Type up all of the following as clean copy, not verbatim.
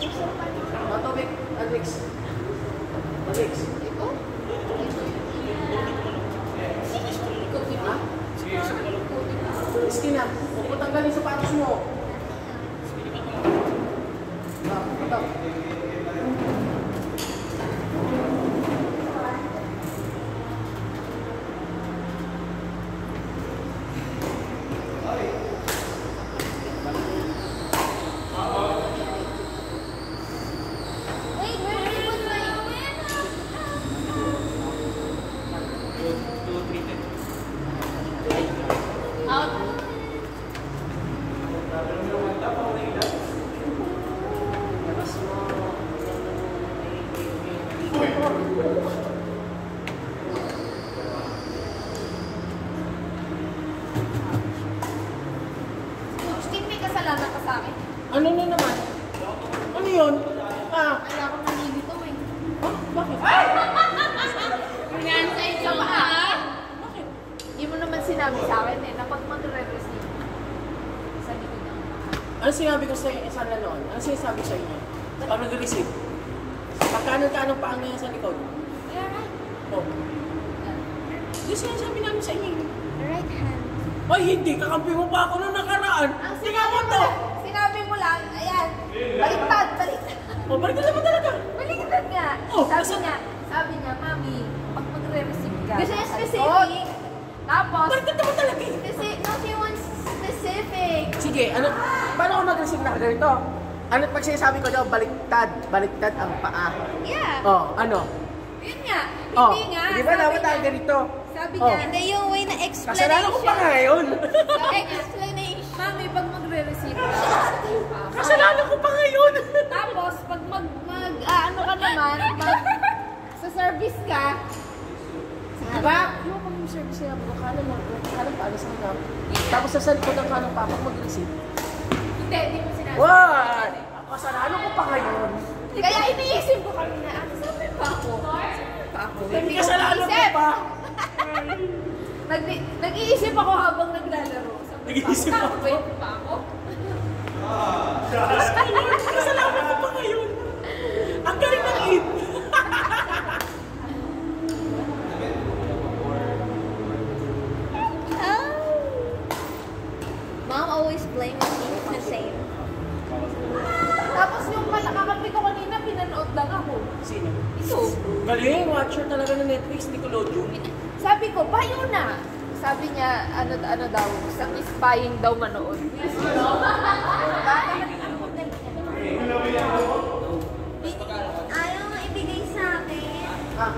Matubig, Alex. Alex. Ito? Ha? Iski na. Huwag mo tanggalin sapatos mo. Ito. Kasalanan ka sa akin. Ano na naman? Ano yun? Ah. Kaya ako nalilito eh. Huh? Bakit? Ganyan sa'yo sa bahay. Bakit? Hindi mo naman sinabi sa akin eh, na pag mag-re-receive sa likod ng bahay. Ano sinabi ko sa sana noon? Ano sinasabi sa inyo? Pag nag-receive? Pagkanon-kanon pa ang ngayon sa likod? Kaya nga. Oh. Yung sinasabi namin sa inyo. Right hand. Ay, hindi. Kakampi mo pa ako nung nakaraan. Ang Tingnan mo to. sinabi mo lang, ayan, baliktad, baliktad. O, baliktad naman talaga. Baliktad nga. Oh, Sabi niya, Mami, pag magre-receive ka. Kasi sa specific. likod. Tapos, Baliktad naman talaga eh. no, she wants specific. Sige, ano? Paano ako nag-receive na ganito? Ano pag sinasabi ko daw, baliktad. Baliktad ang paa. Yeah. Oh, ano? Yun nga. Oh, Hindi nga. di ba dapat tayo ganito? Sabi Oh. niya, Hindi yung way na Kasalanan ko pa explanation. ngayon. Explanation. Mami, pag magre-receive ka, Kasalanan ko pa ngayon. tapos, pag ano ka naman, sa service ka, Diba? Yung pag yung service niya, kanan mo, kanan pa, alas ang gam. Tapos sa likod ng kanan pa, pag mag-receive. hindi mo sinasabi. What? Kasalanan ko pa ngayon. Kaya iniisip ko kanina, sabi pa ako. Hindi kasalanan ko pa. Nag-iisip ako habang naglalaro. Nag-iisip ako? Wait pa ako. Kasalanan ko pa ngayon. Ang galing ng it. Mom always blames me the same. Tapos yung kakampi ko kanina, pinanood lang ako. Sino? Ito. Galing, watcher talaga ng Netflix, Nickelodeon. Sabi ko, bayo na. Sabi niya, ano daw, satisfying daw manood. Ayaw nga ibigay sa akin. Ah.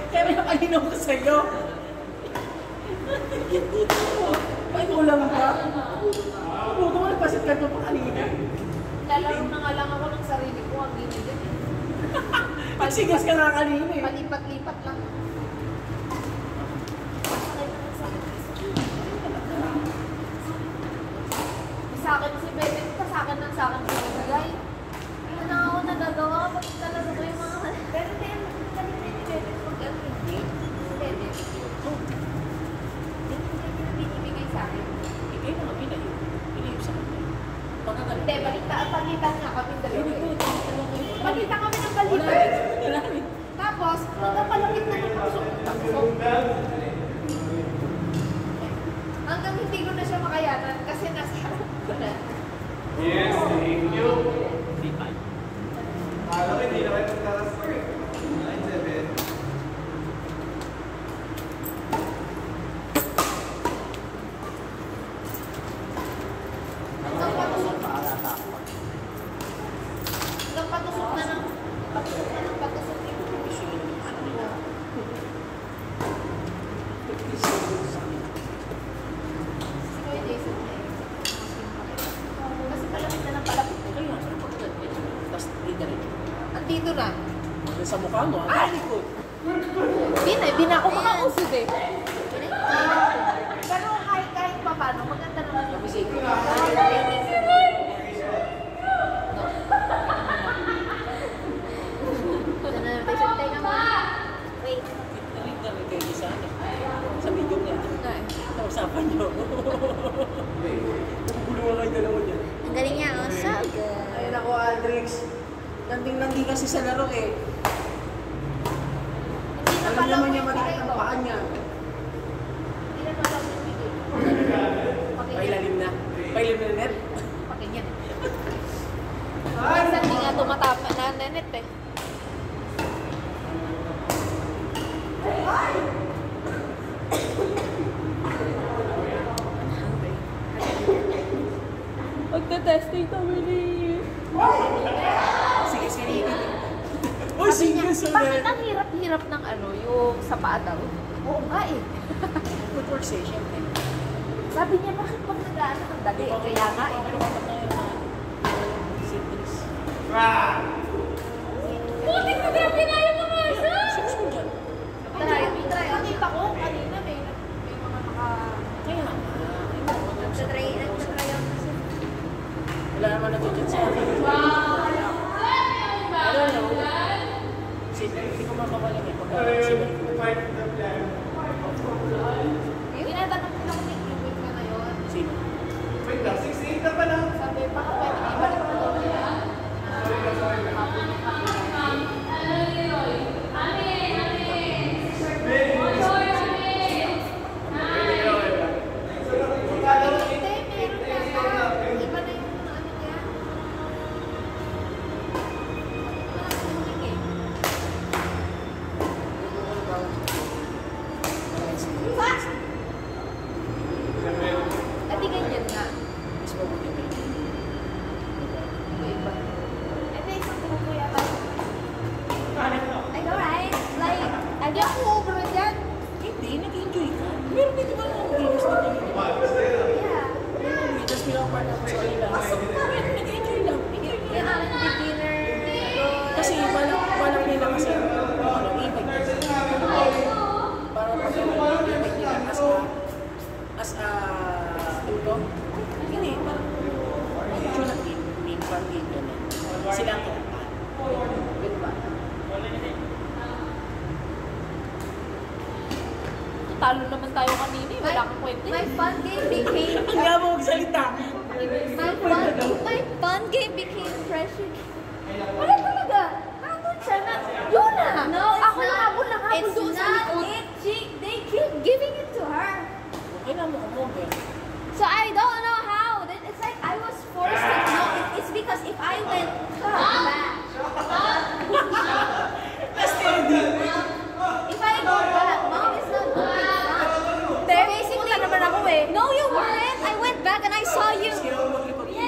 Kaya may nakalinaw ko sa'yo. Ay, kulang ka. Buto mo, nagpasit ka ito pa kanina. Lalaro na nga lang ako ng sarili ko, ang ginigit. Pagsigas ka nga kanina eh. Palipat-lipat lang. Sa akin si Bebe, sa akin ng sa akin si Bebe. Ano na ako nagagawa kapag talaga ko yung mga... Pero din, kanina ni Bebe, huwag ang hindi. Si Bebe. Binibigay sa akin. Ikaw na nga, pinayo sa kanya. Pagkagalit. Hindi, palitan nga kami dalawa eh. Wala Palitan kami ng palitan. rin. Tapos, magpapalapit na ng puso. Hanggang hindi ko na siya makayanan kasi nasa harap ko na. Yes, thank you. Hindi pa. Alam ko, hindi naman magkakastor. 9-7. Hanggang patusok na. Hanggang patusok na ng patusok yung ano ko. Si Kuya Jason na eh. Kasi palapit na ng palapit. Kaya nga, pero pagkagalit. Tapos, diretso. Andito na. Sa mukha mo, ah, likod. Di na ako makausod eh. Pero kahit pa paano, maganda naman yung music. Landing-landi kasi sa laro eh. Hindi na Alam pala naman ko niya yung maliit bigay ang ko. paa niya. Hindi na pala ko yung bigay ko. Pailalim na. Pailalim na net. Pakinyan. Minsan hindi nga tumatama na nanet eh. Magta-testing kami ni... Sige, sige. Uy, single sa Bakit ang hirap-hirap ng ano, yung sa paa daw? Oo nga eh. Good work session eh. Sabi niya, bakit pag nag-ano ang dali? Kaya nga eh. Butik na grabe na yung mga isa! Try. Nakita ko kanina may mga Kaya nga. nagtatry ako kasi. Wala naman natutun sa akin. Ano no? Hindi ko makawalan eh. Tinatanong ko lang kung nag-ibig ka ngayon. Sino? Wait lang, 6'8" na pala. Sabi, baka pwede ibalik mo daw nila. Hindi, meron na. Iba na yung ano niya. Ati ganyan nga. Mas mabuti ba? Iba-iba. Ito isang grupo yata. I know, right? Like, hindi ako over dyan. Hindi, nag-enjoy ka. Meron din naman ako mag-iwas na nag-enjoy. Yeah. Tapos pinapart ako sa kanila. Nag-enjoy lang. Yung aking beginner. Kasi balak nila kasi ano, ibig. Para pag ibig nila as a ito. Hindi, parang medyo nag-game parang game ganun. Sila ang kinapahan. Ganun ba? Talo naman tayo kanina eh. Wala kang kwento. My fun game became Ang nga mo magsalita. my fun game became pressure. Wala talaga. Habol siya na. Yun na. No, it's Ako yung habol na habol It's doon sa not likod. it. They keep giving it to her. Okay na mo mo. So I don't know how. Then it's like I was forced to. No, it's because if I went back. If I go back, mom is not going back. Basically, naman ako eh. no, you weren't. I went back and I saw you. Sige ako maglipag. Yes,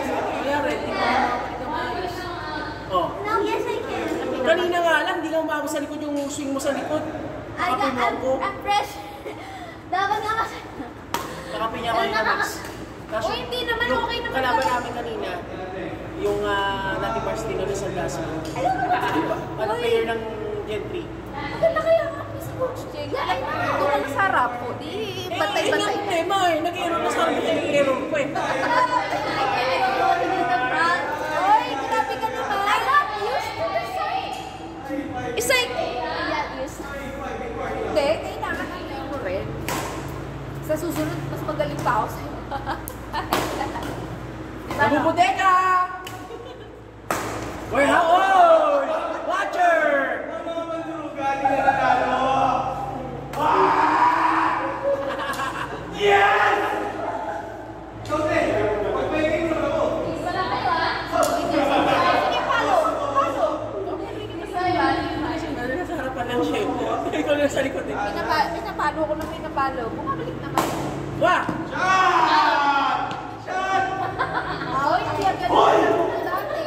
I can. Kaya rin, di ba makapalik ang maayos? Oh. No, yes, I can. Kanina nga lang, di ka umabot sa likod yung swing mo sa likod. I'm fresh. Dapat nga kasi. Nakapinya ko yung Max. Kaso, Oh, hindi naman, yung okay naman kalaban pala. namin kanina, yung Nati Basti na Rizal Dazo. I don't know. Di ba? Ano player ng Gen 3? Maganda kaya nga po si Coach Jay. Ay, ito ka na sa harap ko. Di, bantay-bantay. Yun ang tema eh. Nag-error na sa amin yung error ko eh. Oy, grabe ka naman. I got used to the side. Isa I got used to Hindi, kailangan na mo rin. Sa susunod, mas magaling pa ako sa'yo. Diba, no? Nabubudeka! We're how Watcher! Ano naman yung ugali na nanalo? Yes! Sote, pag may game sa ako. Sige, palo. Palo. Ano na sa harapan lang siya eh. Ikaw na sa likod eh. Pinapalo ko na pinapalo. Bumabalik naman. Wah! Shot! Shot! Oy, siya ka na dati.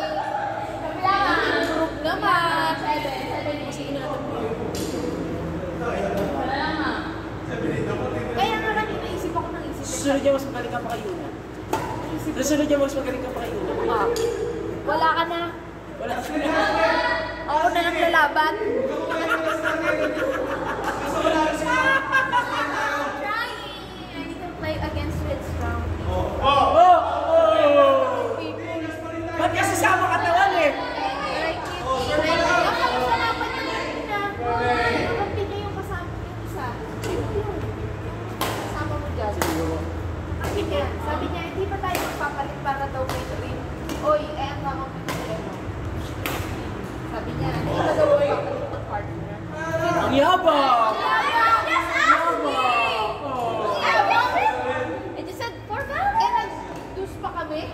Group naman. Kaya nga lang naisip ako ng isip. Susunod niya mas magaling ka pa kayo na. Susunod niya mas magaling ka pa kayo na. Ah, wala ka na. Wala ka na. Ako na lang lalaban. trying. I need to play against Red Strong. Oh! Oh! Ba't kasi sama katawan eh? Ang kasalapan niya kanina. Nakampi niya yung kasama yung isa. Kasama mo dyan. Sabi niya, hindi pa tayo magpapalit para daw may rin. Oy, eh, ang kakampi mo. Sabi niya, hindi ka daw mag-partner. Ang yabang! Just asking! And you said, for that? Eh, nag-dus pa kami.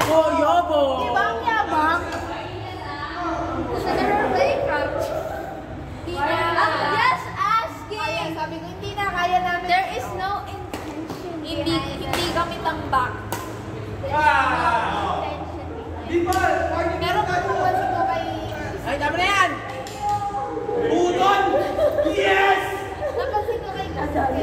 Oh, yabang! Diba ang yabang? Kasi bankrupt. I'm just asking! Sabi ko, hindi na kaya namin. There is no intention. Hindi kami tambak. Di ba? Meron ka po kasi ko kay... Ay, tama na yan! Budon! Yes! Napansin ko kay Kasari.